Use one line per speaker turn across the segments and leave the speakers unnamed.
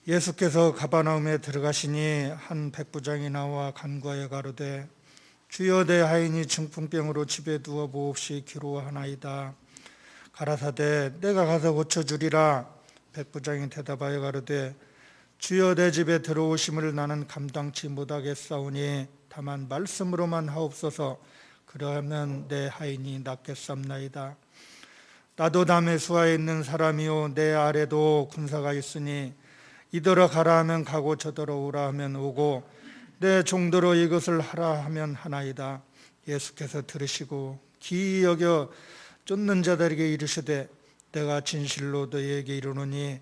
예수께서 가버나움에 들어가시니 한 백부장이 나와 간구하여 가로되 주여 내 하인이 중풍병으로 집에 누워 몹시 괴로워하나이다. 가라사대 내가 가서 고쳐주리라. 백부장이 대답하여 가로되 주여 내 집에 들어오심을 나는 감당치 못하겠사오니 다만 말씀으로만 하옵소서. 그러하면 내 하인이 낫겠사옵나이다. 나도 남의 수하에 있는 사람이요 내 아래도 군사가 있으니 이더러 가라 하면 가고 저더러 오라 하면 오고 내 종도로 이것을 하라 하면 하나이다. 예수께서 들으시고 기이 여겨 쫓는 자들에게 이르시되 내가 진실로 너희에게 이르노니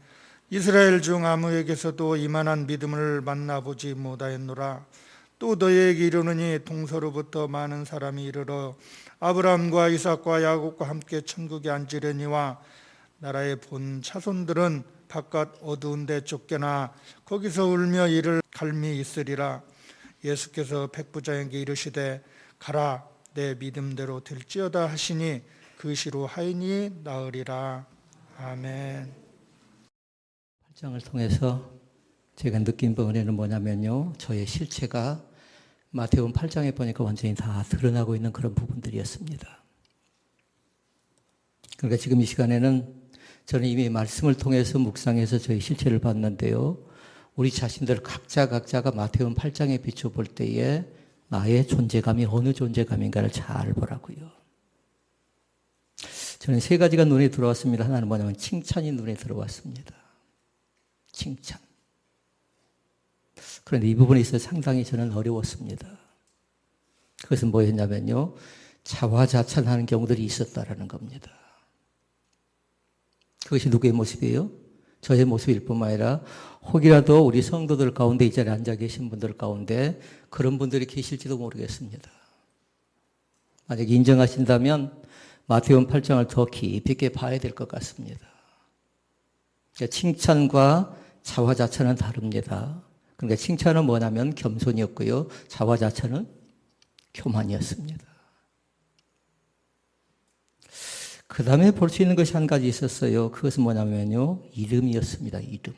이스라엘 중 아무에게서도 이만한 믿음을 만나보지 못하였노라. 또 너희에게 이르노니 동서로부터 많은 사람이 이르러 아브라함과 이삭과 야곱과 함께 천국에 앉으려니와 나라의 본 자손들은 바깥 어두운 데 쫓겨나 거기서 울며 이를 갈미 있으리라. 예수께서 백부장에게 이르시되 가라 내 믿음대로 될지어다 하시니 그 시로 하인이 나으리라. 아멘.
8장을 통해서 제가 느낀 부분에는 뭐냐면요, 저의 실체가 마태복음 8장에 보니까 완전히 다 드러나고 있는 그런 부분들이었습니다. 그러니까 지금 이 시간에는 저는 이미 말씀을 통해서 묵상해서 저희 실체를 봤는데요, 우리 자신들 각자가 마태복음 8장에 비춰볼 때에 나의 존재감이 어느 존재감인가를 잘 보라고요. 저는 세 가지가 눈에 들어왔습니다. 하나는 뭐냐면 칭찬이 눈에 들어왔습니다. 칭찬. 그런데 이 부분에 있어서 상당히 저는 어려웠습니다. 그것은 뭐였냐면요, 자화자찬하는 경우들이 있었다라는 겁니다. 그것이 누구의 모습이에요? 저의 모습일 뿐만 아니라 혹이라도 우리 성도들 가운데 이 자리에 앉아 계신 분들 가운데 그런 분들이 계실지도 모르겠습니다. 만약 인정하신다면 마태복음 8장을 더 깊이 있게 봐야 될 것 같습니다. 그러니까 칭찬과 자화자찬은 다릅니다. 그러니까 칭찬은 뭐냐면 겸손이었고요, 자화자찬은 교만이었습니다. 그 다음에 볼 수 있는 것이 한 가지 있었어요. 그것은 뭐냐면요, 이름이었습니다. 이름.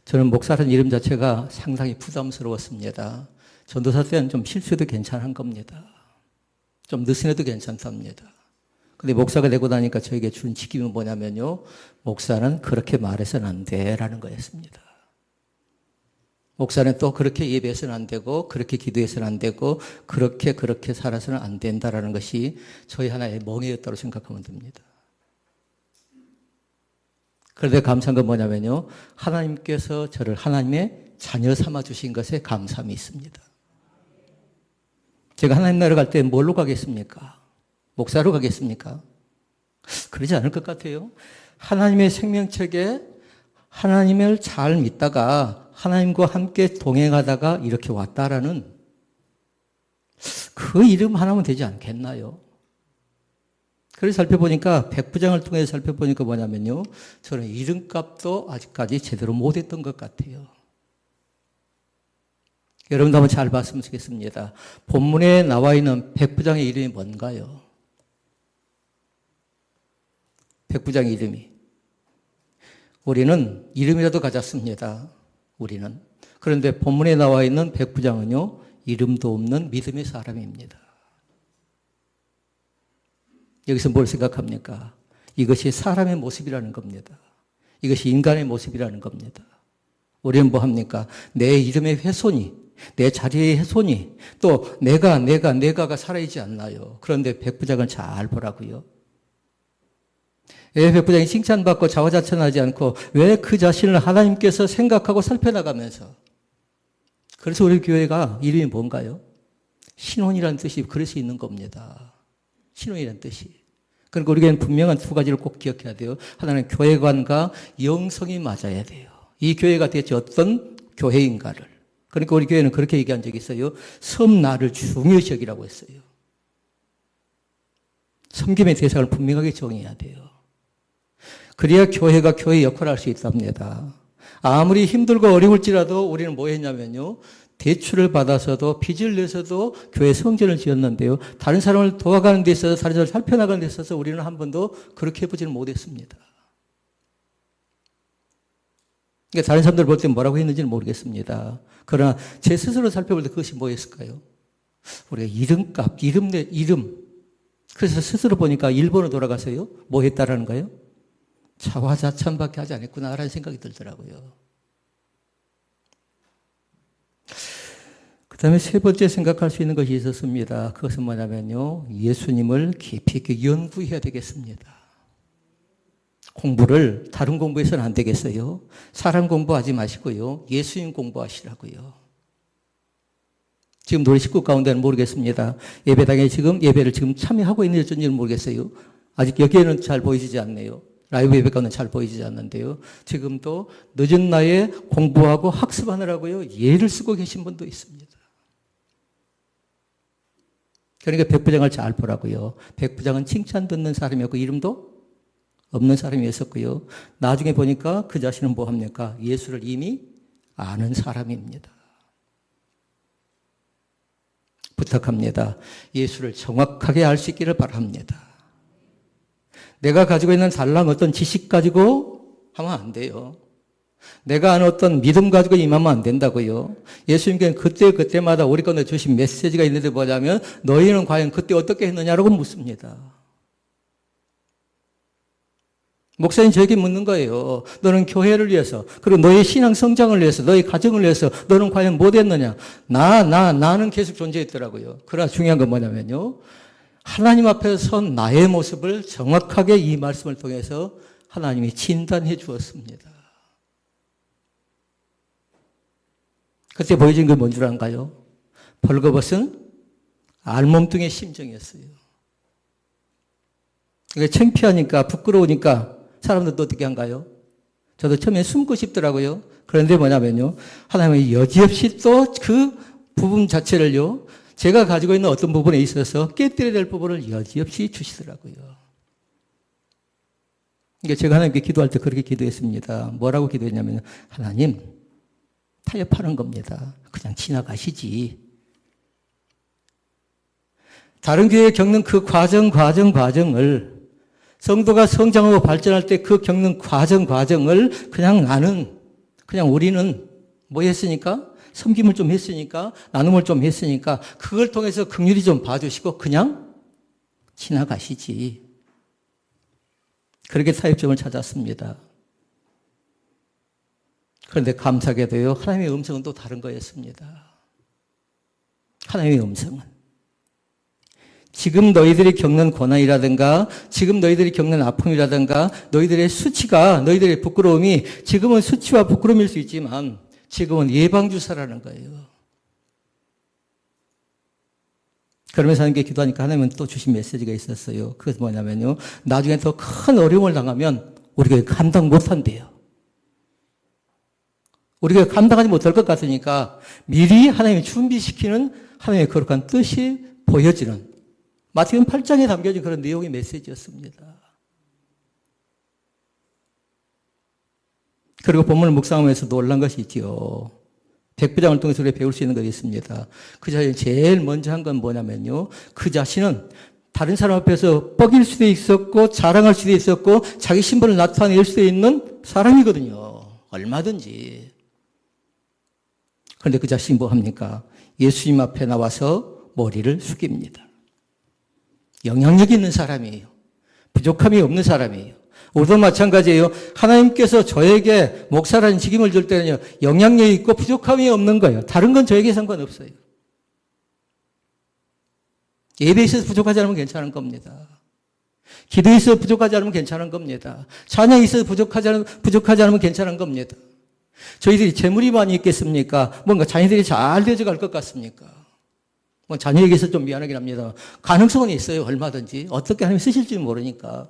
저는 목사라는 이름 자체가 상당히 부담스러웠습니다. 전도사 때는 좀 실수해도 괜찮은 겁니다. 좀 느슨해도 괜찮답니다. 근데 목사가 되고 나니까 저에게 준 직임은 뭐냐면요, 목사는 그렇게 말해서는 안 돼라는 거였습니다. 목사는 또 그렇게 예배해서는 안 되고 그렇게 기도해서는 안 되고 그렇게 살아서는 안 된다라는 것이 저희 하나의 멍에였다고 생각하면 됩니다. 그런데 감사한 건 뭐냐면요, 하나님께서 저를 하나님의 자녀 삼아 주신 것에 감사함이 있습니다. 제가 하나님 나라 갈 때 뭘로 가겠습니까? 목사로 가겠습니까? 그러지 않을 것 같아요. 하나님의 생명책에 하나님을 잘 믿다가 하나님과 함께 동행하다가 이렇게 왔다라는 그 이름 하나면 되지 않겠나요? 그래서 살펴보니까 백부장을 통해서 살펴보니까 뭐냐면요, 저는 이름값도 아직까지 제대로 못했던 것 같아요. 여러분도 한번 잘 봤으면 좋겠습니다. 본문에 나와 있는 백부장의 이름이 뭔가요? 백부장의 이름이. 우리는 이름이라도 가졌습니다. 우리는. 그런데 본문에 나와 있는 백부장은요, 이름도 없는 믿음의 사람입니다. 여기서 뭘 생각합니까? 이것이 사람의 모습이라는 겁니다. 이것이 인간의 모습이라는 겁니다. 우리는 뭐 합니까? 내 이름의 훼손이, 내 자리의 훼손이, 또 내가가 살아있지 않나요? 그런데 백부장을 잘 보라고요. 왜 백부장이 칭찬받고 자화자찬하지 않고 왜 그 자신을 하나님께서 생각하고 살펴나가면서, 그래서 우리 교회가 이름이 뭔가요? 신혼이라는 뜻이 그럴 수 있는 겁니다. 신혼이라는 뜻이. 그러니까 우리에게는 분명한 두 가지를 꼭 기억해야 돼요. 하나는 교회관과 영성이 맞아야 돼요. 이 교회가 대체 어떤 교회인가를. 그러니까 우리 교회는 그렇게 얘기한 적이 있어요. 섬나를 중요시 여기라고 했어요. 섬김의 대상을 분명하게 정해야 돼요. 그래야 교회가 교회의 역할을 할 수 있답니다. 아무리 힘들고 어려울지라도 우리는 뭐 했냐면요, 대출을 받아서도 빚을 내서도 교회 성전을 지었는데요, 다른 사람을 도와가는 데 있어서, 다른 사람을 살펴나가는 데 있어서 우리는 한 번도 그렇게 해보지는 못했습니다. 그러니까 다른 사람들 볼 때 뭐라고 했는지는 모르겠습니다. 그러나 제 스스로 살펴볼 때 그것이 뭐였을까요? 우리가 이름값, 이름. 그래서 스스로 보니까 일본으로 돌아가서요. 뭐 했다라는 거예요? 자화자찬밖에 하지 않았구나라는 생각이 들더라고요. 그 다음에 세 번째 생각할 수 있는 것이 있었습니다. 그것은 뭐냐면요. 예수님을 깊이 있게 연구해야 되겠습니다. 공부를 다른 공부해서는 안 되겠어요. 사람 공부하지 마시고요. 예수님 공부하시라고요. 지금 우리 식구 가운데는 모르겠습니다. 예배당에 지금 예배를 지금 참여하고 있는 여전지는 모르겠어요. 아직 여기에는 잘 보이지 않네요. 라이브 예배 가운데 잘 보이지 않는데요. 지금도 늦은 나이에 공부하고 학습하느라고요. 예를 쓰고 계신 분도 있습니다. 그러니까 백부장을 잘 보라고요. 백부장은 칭찬 듣는 사람이었고 이름도 없는 사람이었었고요. 나중에 보니까 그 자신은 뭐 합니까? 예수를 이미 아는 사람입니다. 부탁합니다. 예수를 정확하게 알 수 있기를 바랍니다. 내가 가지고 있는 달랑 어떤 지식 가지고 하면 안 돼요. 내가 아는 어떤 믿음 가지고 임하면 안 된다고요. 예수님께는 그때마다 우리 가운데 주신 메시지가 있는데 뭐냐면 너희는 과연 그때 어떻게 했느냐라고 묻습니다. 목사님 저에게 묻는 거예요. 너는 교회를 위해서, 그리고 너의 신앙 성장을 위해서, 너의 가정을 위해서 너는 과연 뭐 됐느냐? 나는 계속 존재했더라고요. 그러나 중요한 건 뭐냐면요. 하나님 앞에 선 나의 모습을 정확하게 이 말씀을 통해서 하나님이 진단해 주었습니다. 그때 보여진 게 뭔 줄 알까요? 벌거벗은 알몸뚱의 심정이었어요. 그게 창피하니까 부끄러우니까 사람들도 어떻게 한가요? 저도 처음에 숨고 싶더라고요. 그런데 뭐냐면요. 하나님은 여지없이 또 그 부분 자체를요. 제가 가지고 있는 어떤 부분에 있어서 깨뜨려야 될 부분을 여지없이 주시더라고요. 그러니까 제가 하나님께 기도할 때 그렇게 기도했습니다. 뭐라고 기도했냐면 하나님 타협하는 겁니다. 그냥 지나가시지. 다른 교회에 겪는 그 과정을 성도가 성장하고 발전할 때 그 겪는 과정을 그냥 우리는 뭐 했으니까? 섬김을 좀 했으니까, 나눔을 좀 했으니까, 그걸 통해서 긍휼히 좀 봐주시고, 그냥 지나가시지. 그렇게 타협점을 찾았습니다. 그런데 감사하게도요, 하나님의 음성은 또 다른 거였습니다. 하나님의 음성은. 지금 너희들이 겪는 고난이라든가, 지금 너희들이 겪는 아픔이라든가, 너희들의 수치가, 너희들의 부끄러움이 지금은 수치와 부끄러움일 수 있지만, 지금은 예방주사라는 거예요. 그러면서 하나님께 기도하니까 하나님은 또 주신 메시지가 있었어요. 그것은 뭐냐면요. 나중에 더 큰 어려움을 당하면 우리가 감당 못한대요. 우리가 감당하지 못할 것 같으니까 미리 하나님이 준비시키는 하나님의 거룩한 뜻이 보여지는 마태복음 8장에 담겨진 그런 내용의 메시지였습니다. 그리고 본문을 묵상하면서 놀란 것이 있지요. 백부장을 통해서 우리가 배울 수 있는 것이 있습니다. 그 자신이 제일 먼저 한 건 뭐냐면요. 그 자신은 다른 사람 앞에서 뻐길 수도 있었고 자랑할 수도 있었고 자기 신분을 나타낼 수도 있는 사람이거든요. 얼마든지. 그런데 그 자신이 뭐 합니까? 예수님 앞에 나와서 머리를 숙입니다. 영향력 있는 사람이에요. 부족함이 없는 사람이에요. 우리도 마찬가지예요. 하나님께서 저에게 목사라는 직임을 줄 때는요. 영향력이 있고 부족함이 없는 거예요. 다른 건 저에게 상관없어요. 예배에 있어서 부족하지 않으면 괜찮은 겁니다. 기도에 있어서 부족하지 않으면 괜찮은 겁니다. 찬양에 있어서 부족하지 않으면 괜찮은 겁니다. 저희들이 재물이 많이 있겠습니까? 뭔가 자녀들이 잘 되어갈 것 같습니까? 뭐 자녀에게서 좀 미안하긴 합니다. 가능성은 있어요. 얼마든지. 어떻게 하나님 쓰실지 모르니까.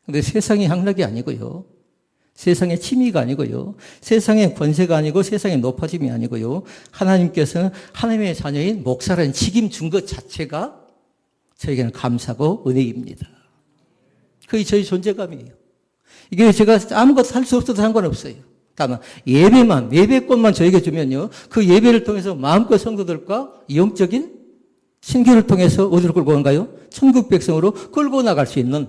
근데 세상의 향락이 아니고요. 세상의 취미가 아니고요. 세상의 권세가 아니고 세상의 높아짐이 아니고요. 하나님께서는 하나님의 자녀인 목사라는 직임 준 것 자체가 저에게는 감사고 은혜입니다. 그게 저희 존재감이에요. 이게 제가 아무것도 할 수 없어도 상관없어요. 다만 예배권만 저에게 주면요. 그 예배를 통해서 마음껏 성도들과 영적인 신교를 통해서 어디로 끌고 간가요? 천국 백성으로 끌고 나갈 수 있는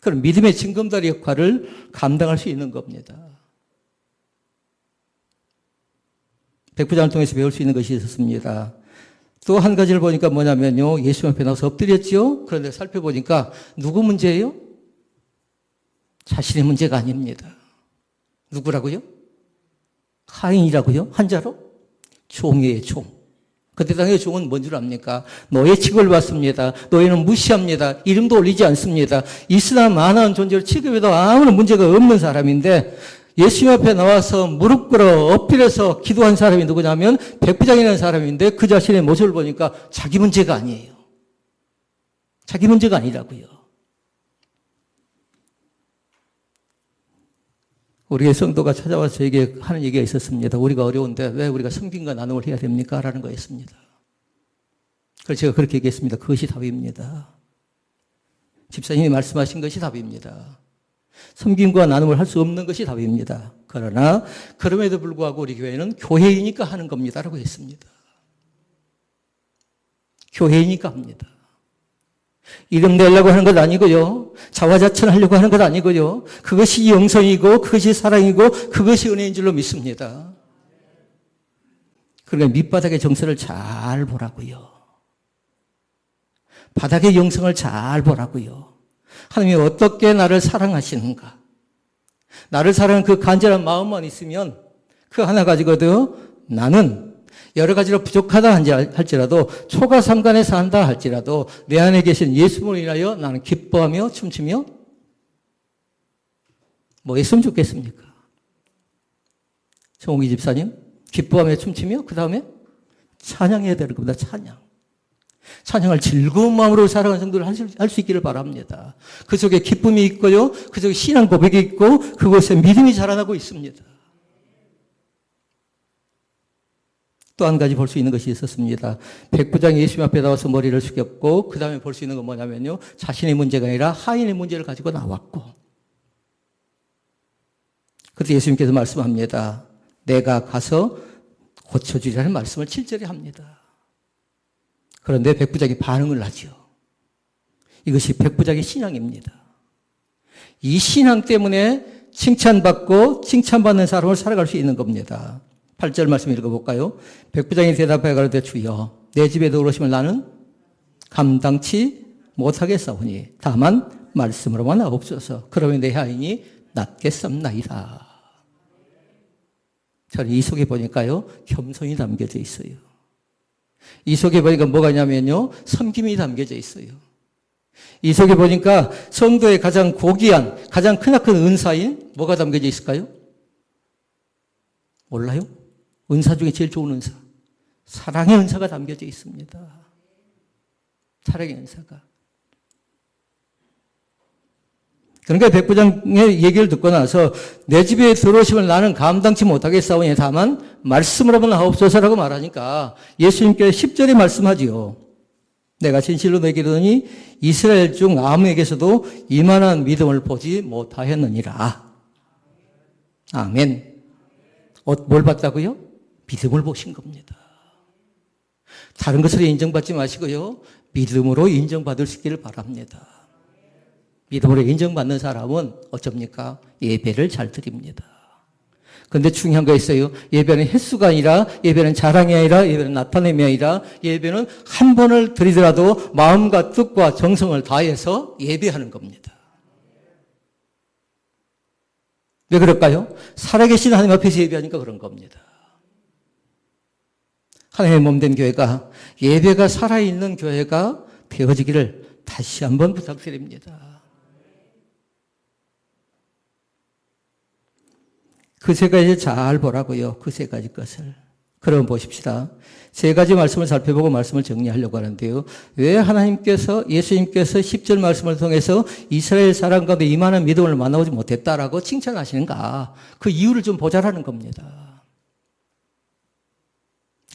그런 믿음의 징검다리 역할을 감당할 수 있는 겁니다. 백부장을 통해서 배울 수 있는 것이 있었습니다. 또 한 가지를 보니까 뭐냐면요. 예수 앞에 나와서 엎드렸죠. 그런데 살펴보니까 누구 문제예요? 자신의 문제가 아닙니다. 누구라고요? 하인이라고요? 한자로? 종이에요, 종. 그때 당의 종은 뭔 줄 압니까? 노예 취급을 받습니다. 노예는 무시합니다. 이름도 올리지 않습니다. 이스나 마나한 존재를 취급해도 아무런 문제가 없는 사람인데 예수님 앞에 나와서 무릎 꿇어 엎드려서 기도한 사람이 누구냐면 백부장이라는 사람인데 그 자신의 모습을 보니까 자기 문제가 아니에요. 자기 문제가 아니라고요. 우리의 성도가 찾아와서 저에게 하는 얘기가 있었습니다. 우리가 어려운데 왜 우리가 섬김과 나눔을 해야 됩니까? 라는 거였습니다. 그래서 제가 그렇게 얘기했습니다. 그것이 답입니다. 집사님이 말씀하신 것이 답입니다. 섬김과 나눔을 할 수 없는 것이 답입니다. 그러나 그럼에도 불구하고 우리 교회는 교회이니까 하는 겁니다라고 했습니다. 교회이니까 합니다. 이름 내려고 하는 것 아니고요. 자화자찬하려고 하는 것 아니고요. 그것이 영성이고 그것이 사랑이고 그것이 은혜인 줄로 믿습니다. 그러니까 밑바닥의 정서를 잘 보라고요. 바닥의 영성을 잘 보라고요. 하나님이 어떻게 나를 사랑하시는가. 나를 사랑하는 그 간절한 마음만 있으면 그 하나 가지고도 나는 여러 가지로 부족하다 할지라도 초가삼간에 산다 할지라도 내 안에 계신 예수님을 인하여 나는 기뻐하며 춤추며 뭐 했으면 좋겠습니까? 정옥이 집사님 기뻐하며 춤추며 그 다음에 찬양해야 되는 겁니다. 찬양을 즐거운 마음으로 살아가는 성도를 할 수 있기를 바랍니다. 그 속에 기쁨이 있고요. 그 속에 신앙 고백이 있고 그곳에 믿음이 자라나고 있습니다. 또 한 가지 볼 수 있는 것이 있었습니다. 백부장이 예수님 앞에 나와서 머리를 숙였고 그 다음에 볼 수 있는 건 뭐냐면요. 자신의 문제가 아니라 하인의 문제를 가지고 나왔고 그때 예수님께서 말씀합니다. 내가 가서 고쳐주리라는 말씀을 7절에 합니다. 그런데 백부장이 반응을 하죠. 이것이 백부장의 신앙입니다. 이 신앙 때문에 칭찬받고 칭찬받는 사람을 살아갈 수 있는 겁니다. 8절 말씀 읽어볼까요? 백부장이 대답하여 가로되 주여 내 집에 들어오시면 나는 감당치 못하겠사오니 다만 말씀으로만 하옵소서. 그러면 내 하인이 낫겠습나이다. 저는 이 속에 보니까요 겸손이 담겨져 있어요. 이 속에 보니까 뭐가 있냐면요 섬김이 담겨져 있어요. 이 속에 보니까 성도의 가장 고귀한 가장 크나큰 은사인 뭐가 담겨져 있을까요? 몰라요? 은사 중에 제일 좋은 은사 사랑의 은사가 담겨져 있습니다. 사랑의 은사가. 그러니까 백부장의 얘기를 듣고 나서 내 집에 들어오시면 나는 감당치 못하겠사오니 다만 말씀으로만 하옵소서라고 말하니까 예수님께서 10절에 말씀하지요. 내가 진실로 너에게 이르노니 이스라엘 중 아무에게서도 이만한 믿음을 보지 못하였느니라. 아멘. 뭘 봤다고요? 믿음을 보신 겁니다. 다른 것으로 인정받지 마시고요. 믿음으로 인정받을 수 있기를 바랍니다. 믿음으로 인정받는 사람은 어쩝니까? 예배를 잘 드립니다. 그런데 중요한 거 있어요. 예배는 횟수가 아니라 예배는 자랑이 아니라 예배는 나타냄이 아니라 예배는 한 번을 드리더라도 마음과 뜻과 정성을 다해서 예배하는 겁니다. 왜 그럴까요? 살아계신 하나님 앞에서 예배하니까 그런 겁니다. 하나님의 몸된 교회가 예배가 살아있는 교회가 되어지기를 다시 한번 부탁드립니다. 그 세 가지 잘 보라고요. 그 세 가지 것을. 그럼 보십시다. 세 가지 말씀을 살펴보고 말씀을 정리하려고 하는데요. 왜 하나님께서 예수님께서 10절 말씀을 통해서 이스라엘 사람 가운데 이만한 믿음을 만나보지 못했다라고 칭찬하시는가. 그 이유를 좀 보자라는 겁니다.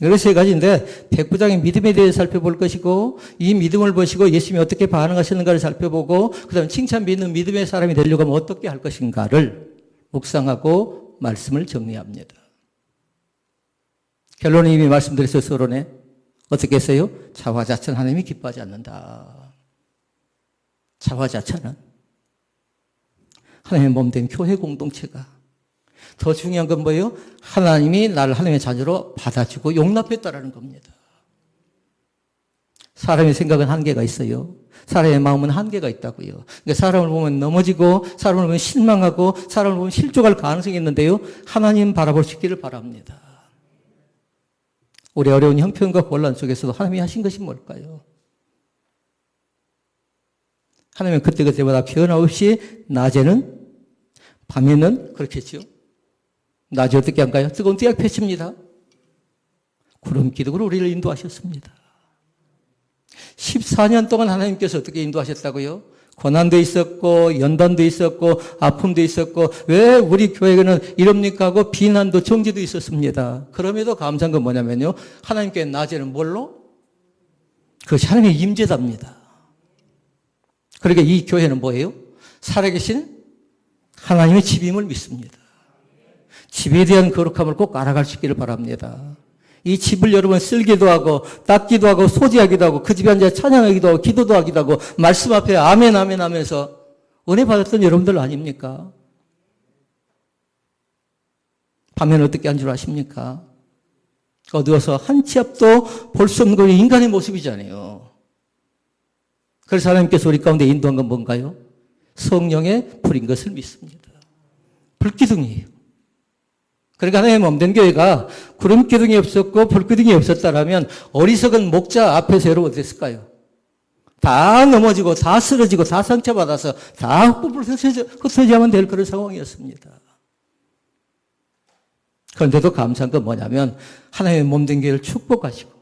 여러 세 가지인데 백부장의 믿음에 대해 살펴볼 것이고 이 믿음을 보시고 예수님이 어떻게 반응하시는가를 살펴보고 그 다음에 칭찬 믿는 믿음의 사람이 되려고 하면 어떻게 할 것인가를 묵상하고 말씀을 정리합니다. 결론은 이미 말씀드렸어요. 서론에. 어떻게 했어요? 자화자찬 하나님이 기뻐하지 않는다. 자화자찬은 하나님의 몸된 교회 공동체가. 더 중요한 건 뭐예요? 하나님이 나를 하나님의 자녀로 받아주고 용납했다라는 겁니다. 사람의 생각은 한계가 있어요. 사람의 마음은 한계가 있다고요. 그러니까 사람을 보면 넘어지고, 사람을 보면 실망하고, 사람을 보면 실족할 가능성이 있는데요. 하나님 바라볼 수 있기를 바랍니다. 우리 어려운 형편과 곤란 속에서도 하나님이 하신 것이 뭘까요? 하나님은 그때그때마다 변함없이 낮에는, 밤에는 그렇겠죠. 낮에 어떻게 한가요? 뜨거운 띠약 펴십니다. 구름 기둥으로 우리를 인도하셨습니다. 14년 동안 하나님께서 어떻게 인도하셨다고요? 고난도 있었고 연단도 있었고 아픔도 있었고 왜 우리 교회에는 이럽니까 하고 비난도 정죄도 있었습니다. 그럼에도 감사한 건 뭐냐면요. 하나님께 낮에는 뭘로? 그것이 하나님의 임재답니다. 그러니까 이 교회는 뭐예요? 살아계신 하나님의 집임을 믿습니다. 집에 대한 거룩함을 꼭 알아갈 수 있기를 바랍니다. 이 집을 여러분 쓸기도 하고 닦기도 하고 소지하기도 하고 그 집에 앉아 찬양하기도 하고 기도도 하기도 하고 말씀 앞에 아멘 아멘 하면서 은혜 받았던 여러분들 아닙니까? 밤에는 어떻게 한 줄 아십니까? 어두워서 한 치 앞도 볼 수 없는 건 인간의 모습이잖아요. 그래서 하나님께서 우리 가운데 인도한 건 뭔가요? 성령의 불인 것을 믿습니다. 불기둥이에요. 그러니까 하나님의 몸된 교회가 구름 기둥이 없었고 불 기둥이 없었다라면 어리석은 목자 앞에서 여러분 어땠을까요? 다 넘어지고 다 쓰러지고 다 상처받아서 다 흩어져야만 될 그런 상황이었습니다. 그런데도 감사한 건 뭐냐면 하나님의 몸된 교회를 축복하시고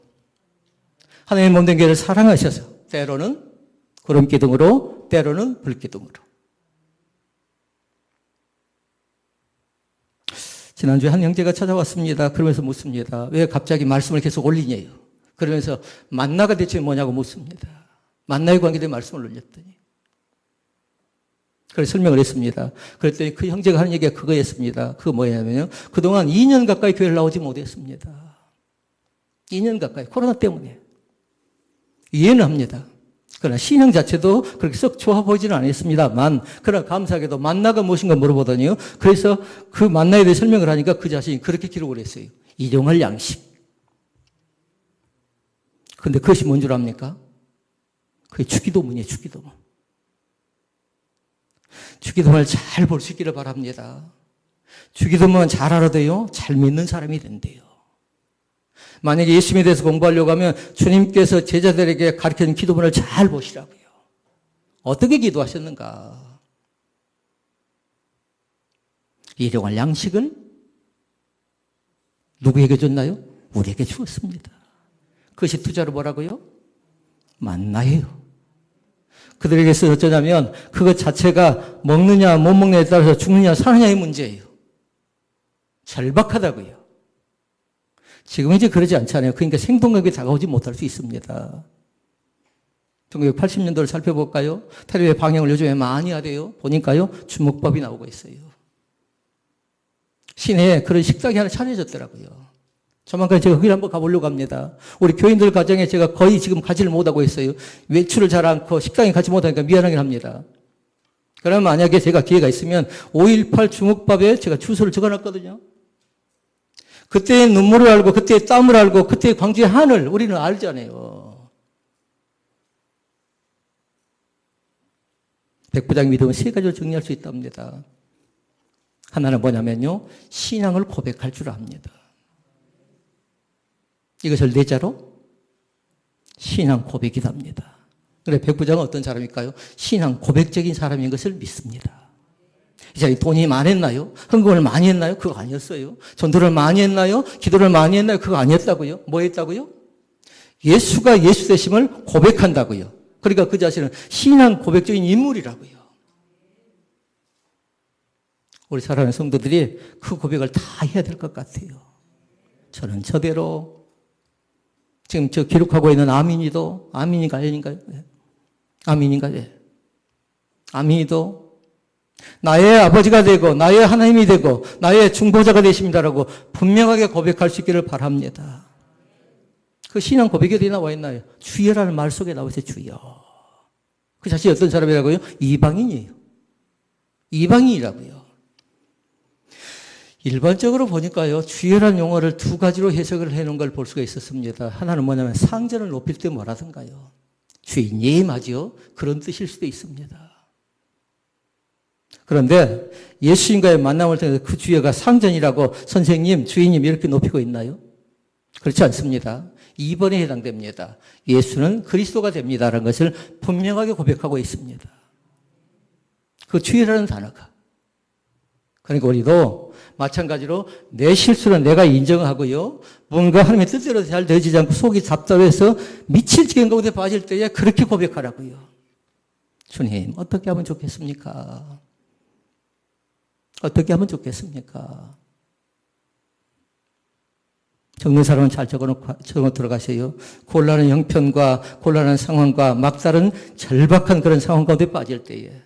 하나님의 몸된 교회를 사랑하셔서 때로는 구름 기둥으로 때로는 불 기둥으로 지난주에 한 형제가 찾아왔습니다. 그러면서 묻습니다. 왜 갑자기 말씀을 계속 올리냐요? 그러면서 만나가 대체 뭐냐고 묻습니다. 만나에 관계된 말씀을 올렸더니. 그래서 설명을 했습니다. 그랬더니 그 형제가 하는 얘기가 그거였습니다. 그거 뭐냐면요. 그동안 2년 가까이 교회를 나오지 못했습니다. 2년 가까이. 코로나 때문에. 이해는 합니다. 그러나 신앙 자체도 그렇게 썩 좋아 보이지는 않았습니다만, 그러나 감사하게도 만나가 무엇인가 물어보더니요. 그래서 그 만나에 대해 설명을 하니까 그 자신이 그렇게 기록을 했어요. 일용할 양식. 근데 그것이 뭔 줄 압니까? 그게 주기도문이에요, 주기도문. 주기도문을 잘 볼 수 있기를 바랍니다. 주기도문 잘 알아도요, 잘 믿는 사람이 된대요. 만약에 예수님에 대해서 공부하려고 하면 주님께서 제자들에게 가르쳐준 기도문을 잘 보시라고요. 어떻게 기도하셨는가? 일용할 양식을 누구에게 줬나요? 우리에게 주었습니다. 그것이 투자로 뭐라고요? 만나예요. 그들에게서 어쩌냐면 그것 자체가 먹느냐 못 먹느냐에 따라서 죽느냐 사느냐의 문제예요. 절박하다고요. 지금은 이제 그러지 않잖아요. 그러니까 생동감이 다가오지 못할 수 있습니다. 1980년도를 살펴볼까요? 텔레비의 방영을 요즘에 많이 하대요. 보니까요, 주먹밥이 나오고 있어요. 시내에 그런 식당이 하나 차려졌더라고요. 조만간 제가 거기를 한번 가보려고 합니다. 우리 교인들 가정에 제가 거의 지금 가지를 못하고 있어요. 외출을 잘 않고 식당에 가지 못하니까 미안하긴 합니다. 그러면 만약에 제가 기회가 있으면 5.18 주먹밥에 제가 주소를 적어놨거든요. 그때의 눈물을 알고 그때의 땀을 알고 그때의 광주의 한을 우리는 알잖아요. 백부장이 믿으면 세 가지로 정리할 수 있답니다. 하나는 뭐냐면요. 신앙을 고백할 줄 압니다. 이것을 내자로 신앙 고백이랍니다. 그래 백부장은 어떤 사람일까요? 신앙 고백적인 사람인 것을 믿습니다. 이 사람이 돈이 많았나요? 헌금을 많이 했나요? 그거 아니었어요. 전도를 많이 했나요? 기도를 많이 했나요? 그거 아니었다고요. 뭐 했다고요? 예수가 예수 되심을 고백한다고요. 그러니까 그 자신은 신앙 고백적인 인물이라고요. 우리 사랑하는 성도들이 그 고백을 다 해야 될 것 같아요. 저는 저대로 지금 저 기록하고 있는 아민이도 아민인가 아닌가요? 아민인가요? 아민이도 나의 아버지가 되고 나의 하나님이 되고 나의 중보자가 되십니다라고 분명하게 고백할 수 있기를 바랍니다. 그 신앙 고백이 어디 나와 있나요? 주여라는 말 속에 나와 있어요. 주여. 그 자신이 어떤 사람이라고요? 이방인이에요. 이방인이라고요. 일반적으로 보니까요, 주의라는 용어를 두 가지로 해석을 해놓은 걸 볼 수가 있었습니다. 하나는 뭐냐면 상전을 높일 때 뭐라든가요. 주인님 하죠. 그런 뜻일 수도 있습니다. 그런데 예수님과의 만남을 통해서 그 주여가 상전이라고 선생님, 주인님 이렇게 높이고 있나요? 그렇지 않습니다. 2번에 해당됩니다. 예수는 그리스도가 됩니다라는 것을 분명하게 고백하고 있습니다. 그 주의라는 단어가. 그러니까 우리도 마찬가지로 내 실수는 내가 인정하고요. 뭔가 하나님의 뜻대로 잘 되지 않고 속이 답답해서 미칠 지경 가운데 빠질 때에 그렇게 고백하라고요. 주님, 어떻게 하면 좋겠습니까? 어떻게 하면 좋겠습니까? 적는 사람은 잘 적어 들어가세요. 곤란한 형편과 곤란한 상황과 막다른 절박한 그런 상황 가운데 빠질 때에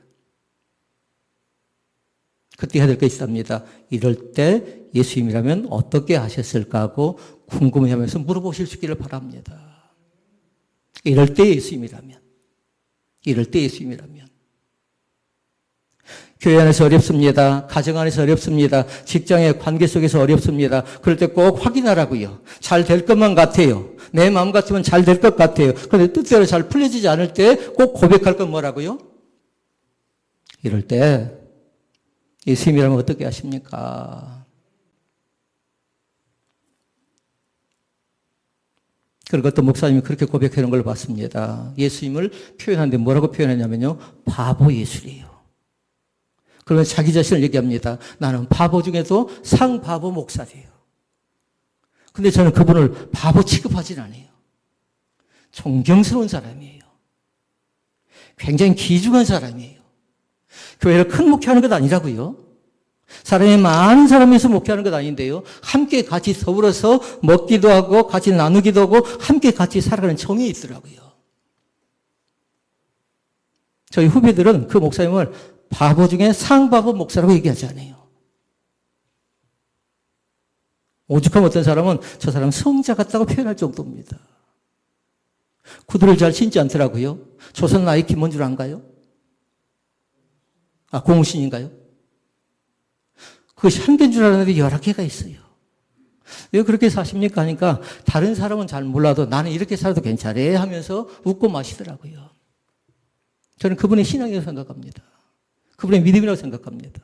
그때 해야 될 게 있답니다. 이럴 때 예수님이라면 어떻게 하셨을까 하고 궁금해하면서 물어보실 수 있기를 바랍니다. 이럴 때 예수님이라면 교회 안에서 어렵습니다. 가정 안에서 어렵습니다. 직장의 관계 속에서 어렵습니다. 그럴 때 꼭 확인하라고요. 잘 될 것만 같아요. 내 마음 같으면 잘 될 것 같아요. 그런데 뜻대로 잘 풀려지지 않을 때 꼭 고백할 건 뭐라고요? 이럴 때 예수님이라면 어떻게 하십니까? 그리고 또 목사님이 그렇게 고백해 놓은 걸 봤습니다. 예수님을 표현하는데 뭐라고 표현했냐면요. 바보 예수래요. 그러면 자기 자신을 얘기합니다. 나는 바보 중에도 상바보 목사래요. 근데 저는 그분을 바보 취급하진 않아요. 존경스러운 사람이에요. 굉장히 귀중한 사람이에요. 교회를 큰 목회하는 것 아니라고요. 사람이 많은 사람에서 목회하는 것 아닌데요. 함께 같이 더불어서 먹기도 하고 같이 나누기도 하고 함께 같이 살아가는 정이 있더라고요. 저희 후배들은 그 목사님을 바보 중에 상바보 목사라고 얘기하지 않아요. 오죽하면 어떤 사람은 저 사람 성자 같다고 표현할 정도입니다. 구두를 잘 신지 않더라고요. 조선 나이키 뭔 줄 안가요? 공신인가요? 그것이 한 개인 줄 알았는데 여러 개가 있어요. 왜 그렇게 사십니까? 하니까 다른 사람은 잘 몰라도 나는 이렇게 살아도 괜찮아 하면서 웃고 마시더라고요. 저는 그분의 신앙이라고 생각합니다. 그분의 믿음이라고 생각합니다.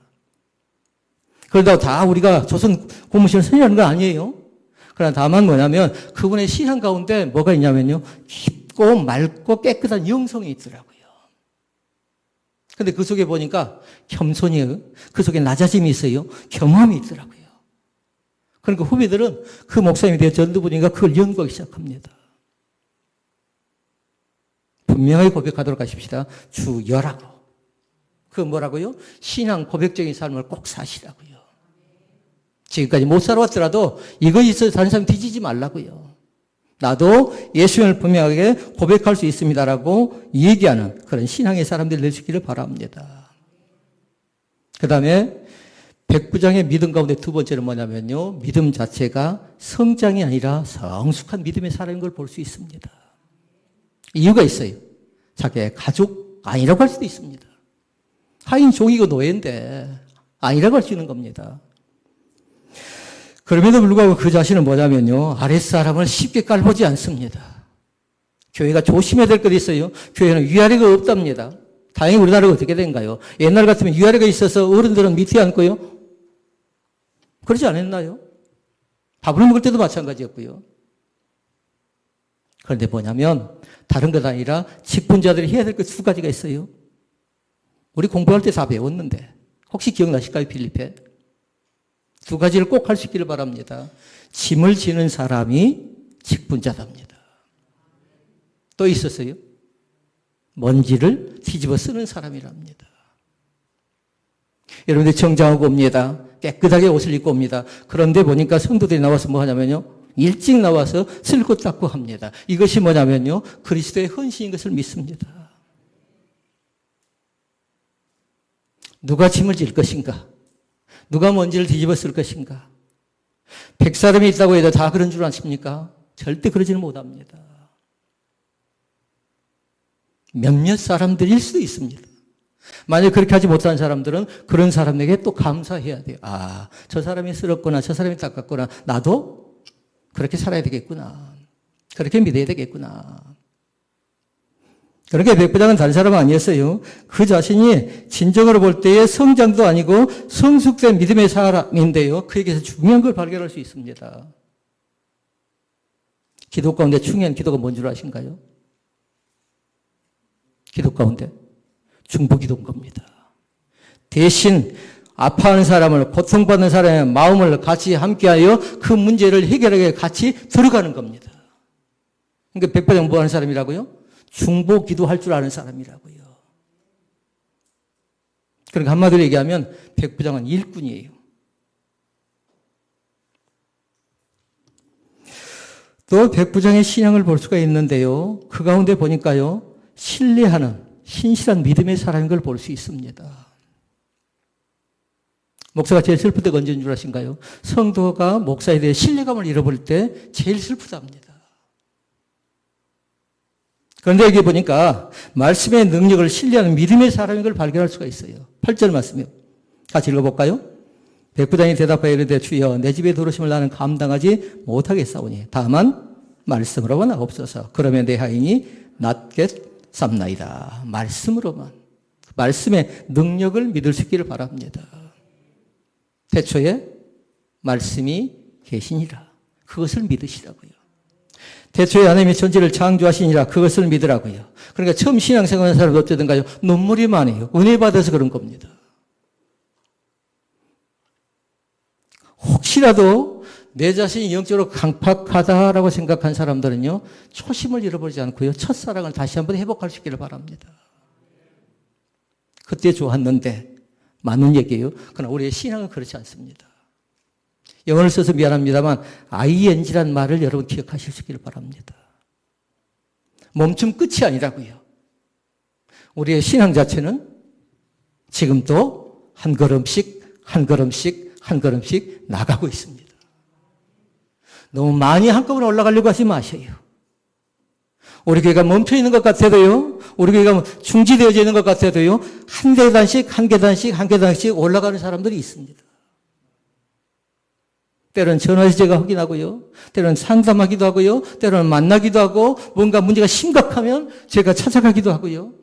그러다가 다 우리가 조선 고무신을 선전하는 건 아니에요. 그러나 다만 뭐냐면 그분의 신앙 가운데 뭐가 있냐면요. 깊고 맑고 깨끗한 영성이 있더라고요. 근데 그 속에 보니까 겸손이에요. 그 속에 낮아짐이 있어요. 경험이 있더라고요. 그러니까 후배들은 그 목사님에 대해 전도부니까 그걸 연구하기 시작합니다. 분명하게 고백하도록 하십시다. 주여라고. 그 뭐라고요? 신앙 고백적인 삶을 꼭 사시라고요. 지금까지 못 살아왔더라도 이거 있어서 다른 사람 뒤지지 말라고요. 나도 예수님을 분명하게 고백할 수 있습니다라고 얘기하는 그런 신앙의 사람들이 될 수 있기를 바랍니다. 그 다음에 백부장의 믿음 가운데 두 번째는 뭐냐면요. 믿음 자체가 성장이 아니라 성숙한 믿음의 사람인 걸 볼 수 있습니다. 이유가 있어요. 자기의 가족 아니라고 할 수도 있습니다. 하인 종이고 노예인데 아니라고 할 수 있는 겁니다. 그럼에도 불구하고 그 자신은 뭐냐면요. 아랫사람을 쉽게 깔보지 않습니다. 교회가 조심해야 될 것이 있어요. 교회는 위아래가 없답니다. 다행히 우리나라가 어떻게 된가요? 옛날 같으면 위아래가 있어서 어른들은 밑에 앉고요. 그러지 않았나요? 밥을 먹을 때도 마찬가지였고요. 그런데 뭐냐면 다른 것 아니라 직분자들이 해야 될 것 두 가지가 있어요. 우리 공부할 때 다 배웠는데 혹시 기억나실까요? 필리페? 두 가지를 꼭 할 수 있기를 바랍니다. 짐을 지는 사람이 직분자답니다. 또 있었어요. 먼지를 뒤집어 쓰는 사람이랍니다. 여러분들 정장하고 옵니다. 깨끗하게 옷을 입고 옵니다. 그런데 보니까 성도들이 나와서 뭐 하냐면요. 일찍 나와서 쓸고 닦고 합니다. 이것이 뭐냐면요. 그리스도의 헌신인 것을 믿습니다. 누가 짐을 질 것인가? 누가 먼지를 뒤집어 쓸 것인가? 100사람이 있다고 해도 다 그런 줄 아십니까? 절대 그러지는 못합니다. 몇몇 사람들일 수도 있습니다. 만약 그렇게 하지 못한 사람들은 그런 사람에게 또 감사해야 돼요. 아, 저 사람이 쓰럽구나, 저 사람이 닦았구나, 나도 그렇게 살아야 되겠구나, 그렇게 믿어야 되겠구나. 그렇게 백부장은 다른 사람은 아니었어요. 그 자신이 진정으로 볼 때의 성장도 아니고 성숙된 믿음의 사람인데요. 그에게서 중요한 걸 발견할 수 있습니다. 기도 가운데 중요한 기도가 뭔 줄 아신가요? 기도 가운데 중보기도인 겁니다. 대신 아파하는 사람을, 고통받는 사람의 마음을 같이 함께하여 그 문제를 해결하게 같이 들어가는 겁니다. 그러니까 백부장 뭐 하는 사람이라고요? 중보기도 할 줄 아는 사람이라고요. 그러니까 한마디로 얘기하면 백부장은 일꾼이에요. 또 백부장의 신앙을 볼 수가 있는데요. 그 가운데 보니까요, 신뢰하는 신실한 믿음의 사람인 걸 볼 수 있습니다. 목사가 제일 슬플 때가 언제인 줄 아신가요? 성도가 목사에 대해 신뢰감을 잃어버릴 때 제일 슬프답니다. 그런데 여기 보니까 말씀의 능력을 신뢰하는 믿음의 사람인 걸 발견할 수가 있어요. 8절 말씀이요. 같이 읽어볼까요? 백부장이 대답하여 이르되 주여 내 집에 들어오심을 나는 감당하지 못하겠사오니 다만 말씀으로만 없어서 그러면 내 하인이 낫겠삼나이다. 말씀으로만. 말씀의 능력을 믿을 수 있기를 바랍니다. 태초에 말씀이 계시니라. 그것을 믿으시라고요. 태초에 하나님이 천지를 창조하시니라. 그것을 믿으라고요. 그러니까 처음 신앙생활하는 사람이 어쩌든가요, 눈물이 많아요. 은혜 받아서 그런 겁니다. 혹시라도 내 자신이 영적으로 강팍하다라고 생각한 사람들은요, 초심을 잃어버리지 않고요, 첫사랑을 다시 한번 회복할 수 있기를 바랍니다. 그때 좋았는데, 맞는 얘기예요. 그러나 우리의 신앙은 그렇지 않습니다. 영어를 써서 미안합니다만 ing란 말을 여러분 기억하실 수 있기를 바랍니다. 멈춤 끝이 아니라고요. 우리의 신앙 자체는 지금도 한 걸음씩 한 걸음씩 한 걸음씩 나가고 있습니다. 너무 많이 한꺼번에 올라가려고 하지 마세요. 우리 교회가 멈춰 있는 것 같아도요, 우리 교회가 중지되어져 있는 것 같아도요, 한 계단씩 한 계단씩 한 계단씩 올라가는 사람들이 있습니다. 때로는 전화해서 제가 확인하고요, 때로는 상담하기도 하고요, 때로는 만나기도 하고, 뭔가 문제가 심각하면 제가 찾아가기도 하고요.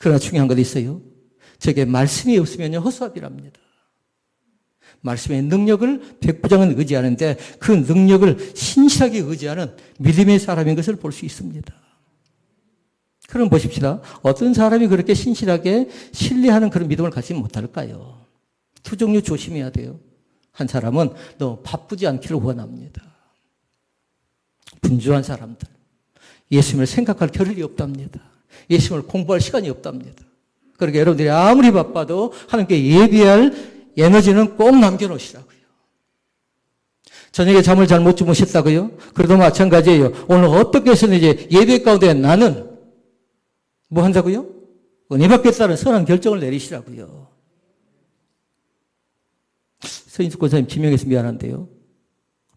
그러나 중요한 것 있어요. 저게 말씀이 없으면 허수아비랍니다. 말씀의 능력을 백부장은 의지하는데 그 능력을 신실하게 의지하는 믿음의 사람인 것을 볼 수 있습니다. 그럼 보십시다. 어떤 사람이 그렇게 신실하게 신뢰하는 그런 믿음을 갖지 못할까요? 두 종류 조심해야 돼요. 한 사람은 너무 바쁘지 않기를 원합니다. 분주한 사람들. 예수님을 생각할 겨를이 없답니다. 예수님을 공부할 시간이 없답니다. 그러니까 여러분들이 아무리 바빠도 하나님께 예비할 에너지는 꼭 남겨놓으시라고요. 저녁에 잠을 잘 못 주무셨다고요? 그래도 마찬가지예요. 오늘 어떻게 해서는 이제 예배 가운데 나는 뭐 한다고요? 은혜 받겠다는 선한 결정을 내리시라고요. 서인숙 권사님 지명해서 미안한데요.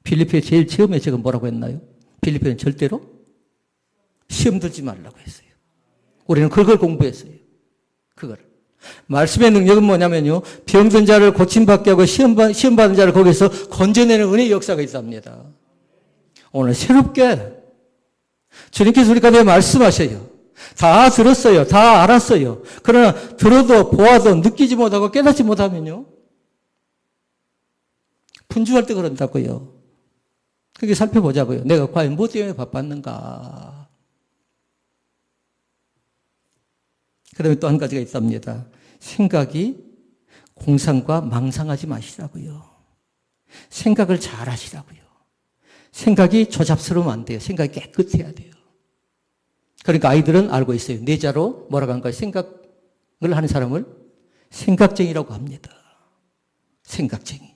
필리핀에 제일 처음에 제가 뭐라고 했나요? 필리핀은 절대로 시험 들지 말라고 했어요. 우리는 그걸 공부했어요. 그거를. 말씀의 능력은 뭐냐면요, 병든 자를 고침받게 하고 시험 받은 자를 거기서 건져내는 은혜의 역사가 있답니다. 오늘 새롭게 주님께서 우리 가운데 말씀하셔요. 다 들었어요. 다 알았어요. 그러나 들어도 보아도 느끼지 못하고 깨닫지 못하면요, 분주할 때 그런다고요. 그게 살펴보자고요. 내가 과연 무엇 때문에 바빴는가. 그 다음에 또 한 가지가 있답니다. 생각이 공상과 망상하지 마시라고요. 생각을 잘 하시라고요. 생각이 조잡스러우면 안 돼요. 생각이 깨끗해야 돼요. 그러니까 아이들은 알고 있어요. 내자로 뭐라고 하는가요? 생각을 하는 사람을 생각쟁이라고 합니다. 생각쟁이.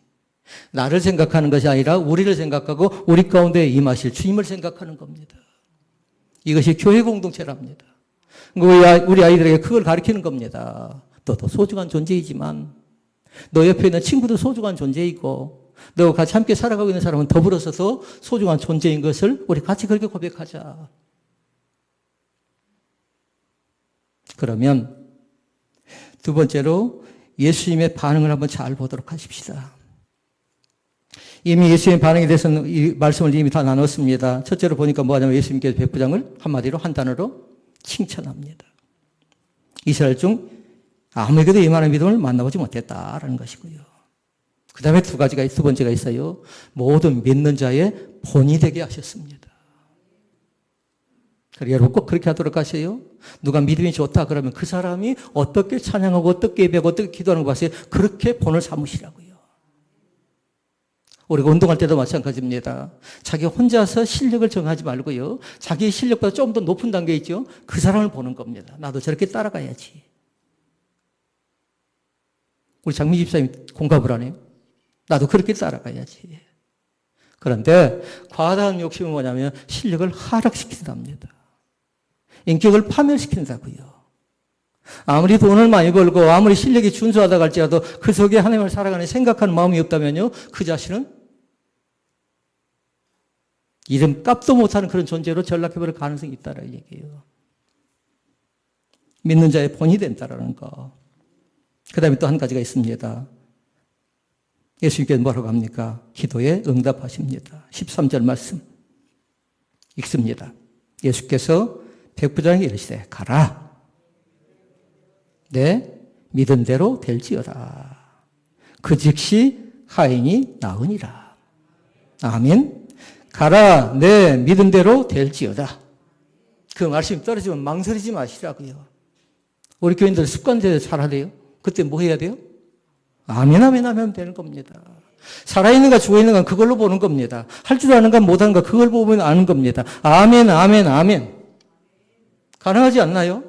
나를 생각하는 것이 아니라 우리를 생각하고 우리 가운데 임하실 주님을 생각하는 겁니다. 이것이 교회 공동체랍니다. 우리 아이들에게 그걸 가르치는 겁니다. 너도 소중한 존재이지만 너 옆에 있는 친구도 소중한 존재이고 너 같이 함께 살아가고 있는 사람은 더불어서 더 소중한 존재인 것을 우리 같이 그렇게 고백하자. 그러면 두 번째로 예수님의 반응을 한번 잘 보도록 하십시다. 이미 예수님의 반응에 대해서는 이 말씀을 이미 다 나눴습니다. 첫째로 보니까 뭐 하냐면 예수님께서 백부장을 한마디로 한 단어로 칭찬합니다. 이스라엘 중 아무에게도 이만한 믿음을 만나보지 못했다라는 것이고요. 그 다음에 두 번째가 있어요. 모든 믿는 자의 본이 되게 하셨습니다. 그래서 여러분 꼭 그렇게 하도록 하세요. 누가 믿음이 좋다 그러면 그 사람이 어떻게 찬양하고 어떻게 예배하고 어떻게 기도하는 거 봤어요? 그렇게 본을 삼으시라고요. 우리가 운동할 때도 마찬가지입니다. 자기 혼자서 실력을 정하지 말고요. 자기 실력보다 좀 더 높은 단계 있죠. 그 사람을 보는 겁니다. 나도 저렇게 따라가야지. 우리 장미 집사님 공감을 하네요. 나도 그렇게 따라가야지. 그런데 과다한 욕심은 뭐냐면 실력을 하락시킨답니다. 인격을 파멸시킨다고요. 아무리 돈을 많이 벌고 아무리 실력이 준수하다고 할지라도 그 속에 하나님을 살아가는 생각하는 마음이 없다면요. 그 자신은 이름값도 못하는 그런 존재로 전락해버릴 가능성이 있다는 얘기예요. 믿는 자의 본이 된다는 거. 그 다음에 또 한 가지가 있습니다. 예수님께서 뭐라고 합니까? 기도에 응답하십니다. 13절 말씀 읽습니다. 예수께서 백부장에게 이르시되 가라. 내 믿음대로 될지어다. 그 즉시 하인이 나으니라. 아멘. 가라. 내 믿음대로 될지어다. 그 말씀이 떨어지면 망설이지 마시라고요. 우리 교인들 습관대로 살아야 돼요. 그때 뭐 해야 돼요? 아멘, 아멘 하면 되는 겁니다. 살아있는가 죽어있는가 그걸로 보는 겁니다. 할 줄 아는가 못하는가 그걸 보면 아는 겁니다. 아멘, 아멘, 아멘. 가능하지 않나요?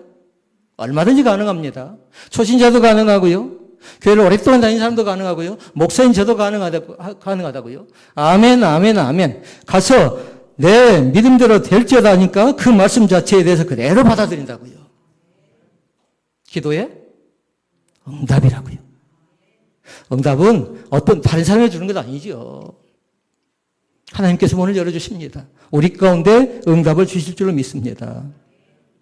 얼마든지 가능합니다. 초신자도 가능하고요. 교회를 오랫동안 다닌 사람도 가능하고요. 목사인 저도 가능하다고요. 아멘, 아멘, 아멘. 가서 내 믿음대로 될지어다 하니까 그 말씀 자체에 대해서 그대로 받아들인다고요. 기도에 응답이라고요. 응답은 어떤 다른 사람이 주는 것 아니죠. 하나님께서 문을 열어주십니다. 우리 가운데 응답을 주실 줄로 믿습니다.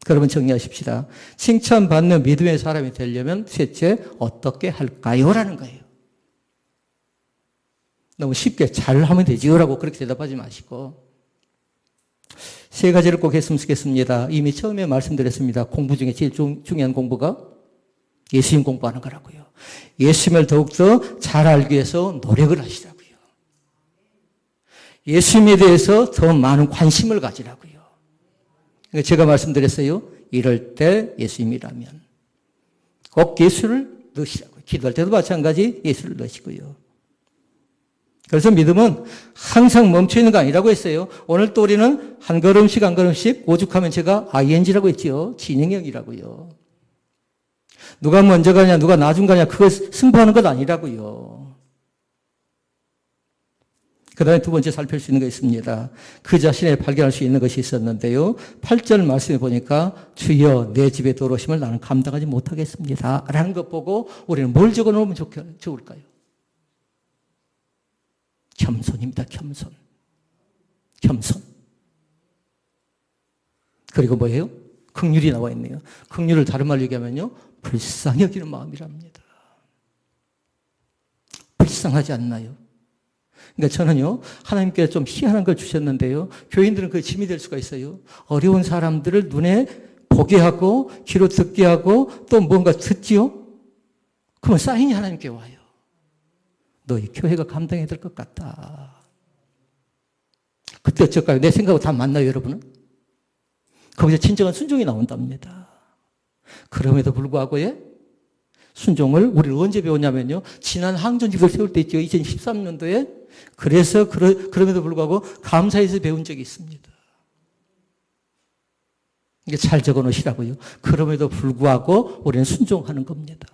그러면 정리하십시다. 칭찬받는 믿음의 사람이 되려면 셋째 어떻게 할까요? 라는 거예요. 너무 쉽게 잘하면 되지요 라고 그렇게 대답하지 마시고 세 가지를 꼭 했으면 좋겠습니다. 이미 처음에 말씀드렸습니다. 공부 중에 제일 중요한 공부가 예수님 공부하는 거라고요. 예수님을 더욱더 잘 알기 위해서 노력을 하시라고요. 예수님에 대해서 더 많은 관심을 가지라고요. 제가 말씀드렸어요. 이럴 때 예수님이라면 꼭 예수를 넣으시라고요. 기도할 때도 마찬가지 예수를 넣으시고요. 그래서 믿음은 항상 멈춰있는 거 아니라고 했어요. 오늘 또 우리는 한 걸음씩 한 걸음씩 오죽하면 제가 ING라고 했죠. 진행형이라고요. 누가 먼저 가냐 누가 나중 가냐 그걸 승부하는 것 아니라고요. 그 다음에 두 번째 살필 수 있는 게 있습니다. 그 자신을 발견할 수 있는 것이 있었는데요. 8절 말씀에 보니까 주여 내 집에 들어오심을 나는 감당하지 못하겠습니다. 라는 것 보고 우리는 뭘 적어놓으면 좋을까요? 겸손입니다. 겸손. 겸손. 그리고 뭐예요? 긍휼이 나와 있네요. 긍휼을 다른 말로 얘기하면요. 불쌍히 여기는 마음이랍니다. 불쌍하지 않나요? 그러니까 저는요, 하나님께서 좀 희한한 걸 주셨는데요. 교인들은 그 짐이 될 수가 있어요. 어려운 사람들을 눈에 보게 하고, 귀로 듣게 하고, 또 뭔가 듣지요? 그러면 사인이 하나님께 와요. 너희 교회가 감당해야 될 것 같다. 그때 어쩔까요? 내 생각하고 다 맞나요, 여러분은? 거기서 진정한 순종이 나온답니다. 그럼에도 불구하고, 순종을 우리는 언제 배웠냐면요. 지난 항전집을 세울 때 있죠. 2013년도에. 그래서 그럼에도 불구하고 감사해서 배운 적이 있습니다. 이게 잘 적어 놓으시라고요. 그럼에도 불구하고 우리는 순종하는 겁니다.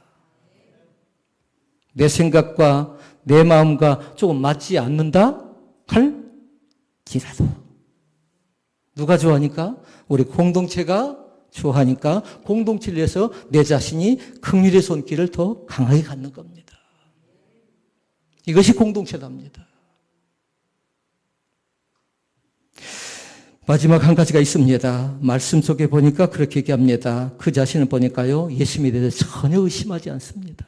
내 생각과 내 마음과 조금 맞지 않는다 할지라도. 누가 좋아하니까? 우리 공동체가 좋아하니까 공동체를 위해서 내 자신이 긍휼의 손길을 더 강하게 갖는 겁니다. 이것이 공동체답니다. 마지막 한 가지가 있습니다. 말씀 속에 보니까 그렇게 얘기합니다. 그 자신을 보니까요, 예수님에 대해서 전혀 의심하지 않습니다.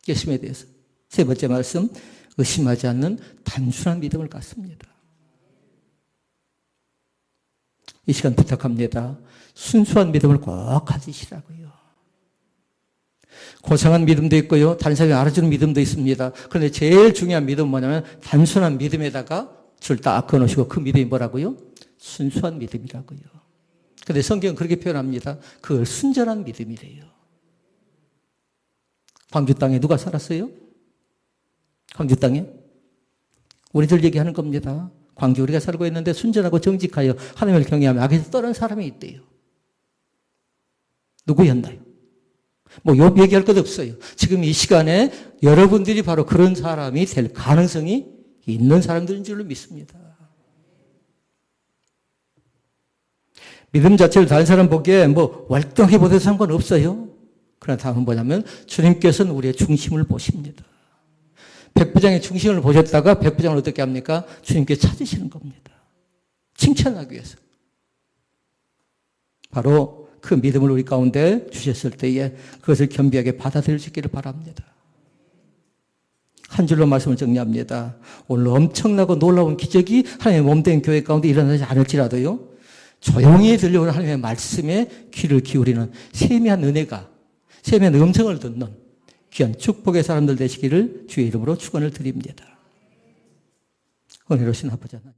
예수님에 대해서. 세 번째 말씀, 의심하지 않는 단순한 믿음을 갖습니다. 이 시간 부탁합니다. 순수한 믿음을 꼭 가지시라고요. 고상한 믿음도 있고요. 다른 사람이 알아주는 믿음도 있습니다. 그런데 제일 중요한 믿음은 뭐냐면 단순한 믿음에다가 줄 딱 그어놓으시고 그 믿음이 뭐라고요? 순수한 믿음이라고요. 그런데 성경은 그렇게 표현합니다. 그걸 순전한 믿음이래요. 광주 땅에 누가 살았어요? 광주 땅에? 우리들 얘기하는 겁니다. 광주 우리가 살고 있는데 순전하고 정직하여 하나님을 경외하며 악에서 떠난 사람이 있대요. 누구였나요? 뭐 요 얘기할 것 없어요. 지금 이 시간에 여러분들이 바로 그런 사람이 될 가능성이 있는 사람들인 줄로 믿습니다. 믿음 자체를 다른 사람 보기에 뭐 월등하게 보셔도 상관없어요. 그러나 다음은 뭐냐면 주님께서는 우리의 중심을 보십니다. 백부장의 중심을 보셨다가 백부장을 어떻게 합니까? 주님께 찾으시는 겁니다. 칭찬하기 위해서. 바로 그 믿음을 우리 가운데 주셨을 때에 그것을 겸비하게 받아들일 수 있기를 바랍니다. 한 줄로 말씀을 정리합니다. 오늘 엄청나고 놀라운 기적이 하나님의 몸된 교회 가운데 일어나지 않을지라도요, 조용히 들려오는 하나님의 말씀에 귀를 기울이는 세미한 은혜가, 세미한 음성을 듣는 귀한 축복의 사람들 되시기를 주의 이름으로 축원을 드립니다. 은혜로우신 아버지 하나님.